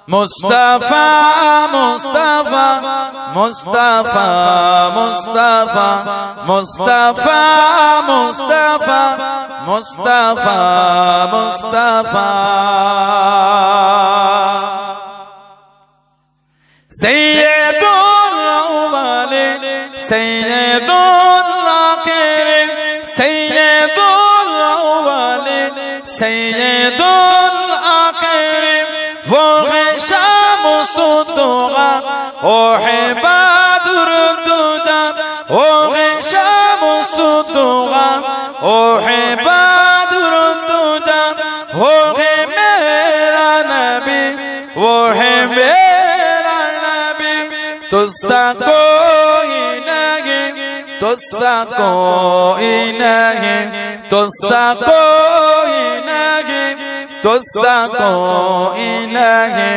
Mustafa, Mustafa, Mustafa, Mustafa, Mustafa, Mustafa, Mustafa, Mustafa. Sayyidul awwalin, Sayyidul akhirin, Sayyidul awwalin, Sayyidul akhirin. वो है शामुसुद्दुआ, वो है बद्रुद्दुजा, वो है शामुसुद्दुआ, वो है बद्रुद्दुजा, वो है मेरा नबी, वो है मेरा नबी। तुझसा कोई नहीं, तुझसा कोई नहीं, तुझसा कोई नहीं, तुझसा कोई नहीं।